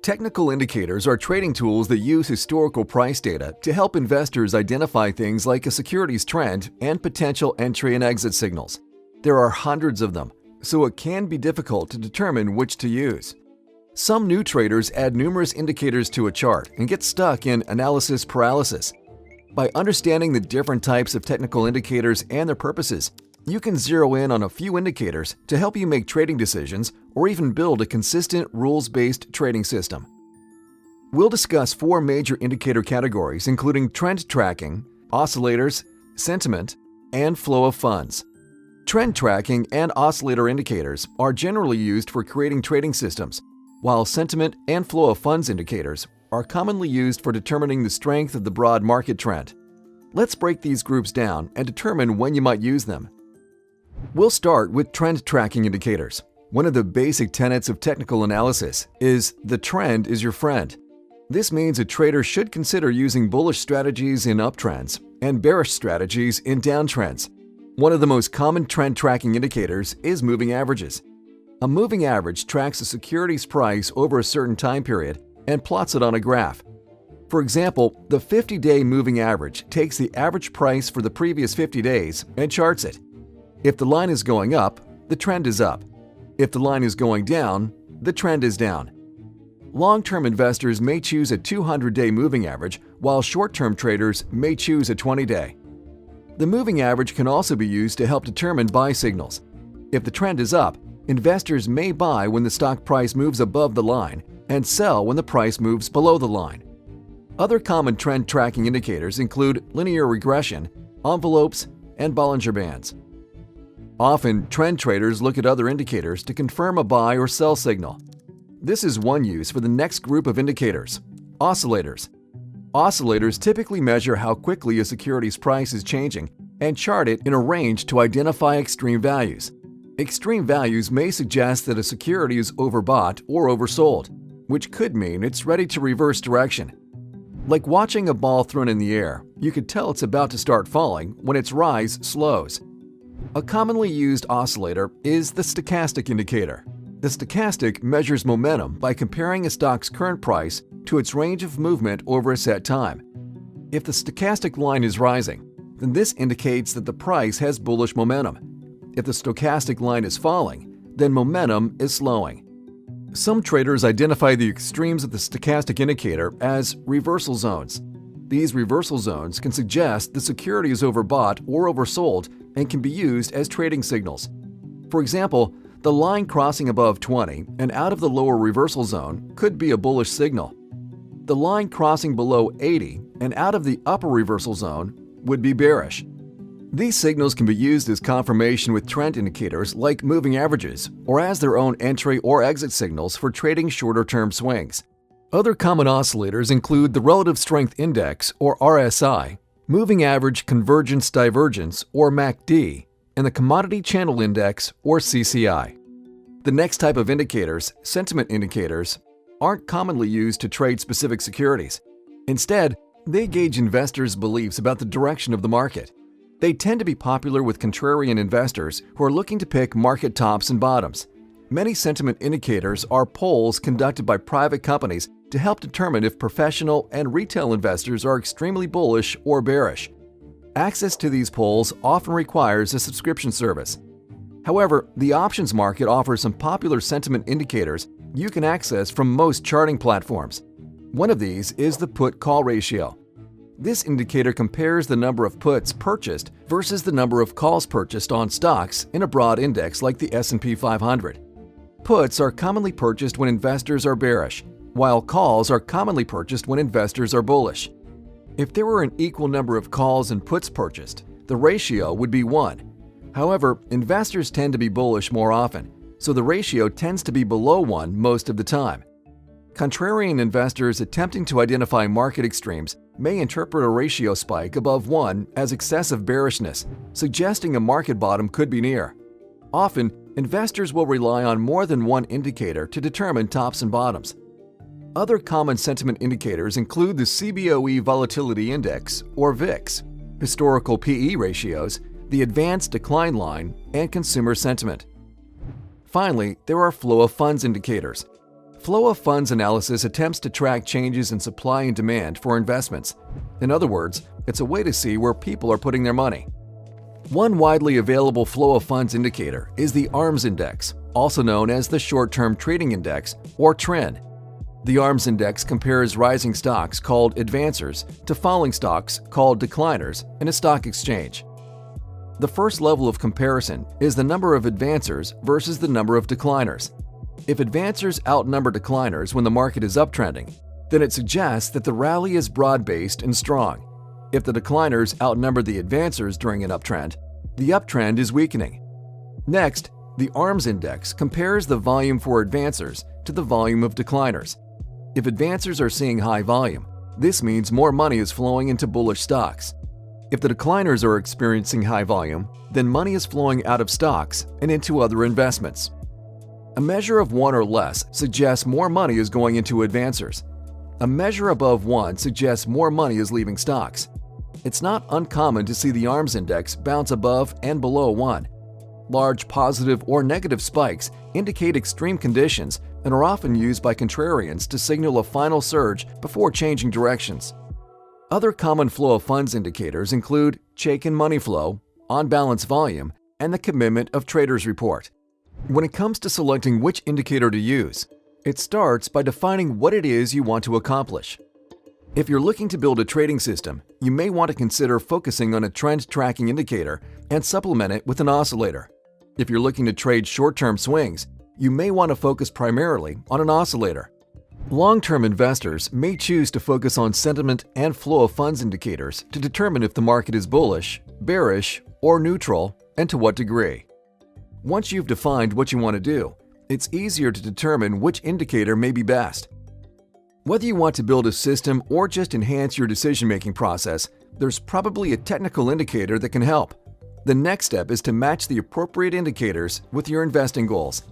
Technical indicators are trading tools that use historical price data to help investors identify things like a security's trend and potential entry and exit signals. There are hundreds of them, so it can be difficult to determine which to use. Some new traders add numerous indicators to a chart and get stuck in analysis paralysis. By understanding the different types of technical indicators and their purposes, you can zero in on a few indicators to help you make trading decisions or even build a consistent rules-based trading system. We'll discuss 4 major indicator categories, including trend tracking, oscillators, sentiment, and flow of funds. Trend tracking and oscillator indicators are generally used for creating trading systems, while sentiment and flow of funds indicators are commonly used for determining the strength of the broad market trend. Let's break these groups down and determine when you might use them. We'll start with trend tracking indicators. One of the basic tenets of technical analysis is the trend is your friend. This means a trader should consider using bullish strategies in uptrends and bearish strategies in downtrends. One of the most common trend tracking indicators is moving averages. A moving average tracks a security's price over a certain time period and plots it on a graph. For example, the 50-day moving average takes the average price for the previous 50 days and charts it. If the line is going up, the trend is up. If the line is going down, the trend is down. Long-term investors may choose a 200-day moving average, while short-term traders may choose a 20-day. The moving average can also be used to help determine buy signals. If the trend is up, investors may buy when the stock price moves above the line and sell when the price moves below the line. Other common trend tracking indicators include linear regression, envelopes, and Bollinger Bands. Often, trend traders look at other indicators to confirm a buy or sell signal. This is one use for the next group of indicators: oscillators. Oscillators typically measure how quickly a security's price is changing and chart it in a range to identify extreme values. Extreme values may suggest that a security is overbought or oversold, which could mean it's ready to reverse direction. Like watching a ball thrown in the air, you could tell it's about to start falling when its rise slows. A commonly used oscillator is the stochastic indicator. The stochastic measures momentum by comparing a stock's current price to its range of movement over a set time. If the stochastic line is rising, then this indicates that the price has bullish momentum. If the stochastic line is falling, then momentum is slowing. Some traders identify the extremes of the stochastic indicator as reversal zones. These reversal zones can suggest the security is overbought or oversold and can be used as trading signals. For example, the line crossing above 20 and out of the lower reversal zone could be a bullish signal. The line crossing below 80 and out of the upper reversal zone would be bearish. These signals can be used as confirmation with trend indicators like moving averages or as their own entry or exit signals for trading shorter-term swings. Other common oscillators include the Relative Strength Index or RSI, Moving Average Convergence Divergence or MACD, and the Commodity Channel Index or CCI. The next type of indicators, sentiment indicators, aren't commonly used to trade specific securities. Instead, they gauge investors' beliefs about the direction of the market. They tend to be popular with contrarian investors who are looking to pick market tops and bottoms. Many sentiment indicators are polls conducted by private companies to help determine if professional and retail investors are extremely bullish or bearish. Access to these polls often requires a subscription service. However, the options market offers some popular sentiment indicators you can access from most charting platforms. One of these is the put-call ratio. This indicator compares the number of puts purchased versus the number of calls purchased on stocks in a broad index like the S&P 500. Puts are commonly purchased when investors are bearish, while calls are commonly purchased when investors are bullish. If there were an equal number of calls and puts purchased, the ratio would be 1. However, investors tend to be bullish more often, so the ratio tends to be below 1 most of the time. Contrarian investors attempting to identify market extremes may interpret a ratio spike above 1 as excessive bearishness, suggesting a market bottom could be near. Often, investors will rely on more than one indicator to determine tops and bottoms. Other common sentiment indicators include the CBOE Volatility Index, or VIX, historical PE ratios, the Advanced Decline Line, and consumer sentiment. Finally, there are flow of funds indicators. Flow of funds analysis attempts to track changes in supply and demand for investments. In other words, it's a way to see where people are putting their money. One widely available flow of funds indicator is the ARMS index, also known as the Short-Term Trading Index, or TRIN. The ARMS index compares rising stocks called advancers to falling stocks called decliners in a stock exchange. The first level of comparison is the number of advancers versus the number of decliners. If advancers outnumber decliners when the market is uptrending, then it suggests that the rally is broad-based and strong. If the decliners outnumber the advancers during an uptrend, the uptrend is weakening. Next, the ARMS index compares the volume for advancers to the volume of decliners. If advancers are seeing high volume, this means more money is flowing into bullish stocks. If the decliners are experiencing high volume, then money is flowing out of stocks and into other investments. A measure of 1 or less suggests more money is going into advancers. A measure above 1 suggests more money is leaving stocks. It's not uncommon to see the ARMS index bounce above and below 1. Large positive or negative spikes indicate extreme conditions and are often used by contrarians to signal a final surge before changing directions. Other common flow of funds indicators include Chaikin money flow, on-balance volume, and the commitment of traders report. When it comes to selecting which indicator to use, it starts by defining what it is you want to accomplish. If you're looking to build a trading system, you may want to consider focusing on a trend tracking indicator and supplement it with an oscillator. If you're looking to trade short-term swings, you may want to focus primarily on an oscillator. Long-term investors may choose to focus on sentiment and flow of funds indicators to determine if the market is bullish, bearish, or neutral, and to what degree. Once you've defined what you want to do, it's easier to determine which indicator may be best. Whether you want to build a system or just enhance your decision-making process, there's probably a technical indicator that can help. The next step is to match the appropriate indicators with your investing goals.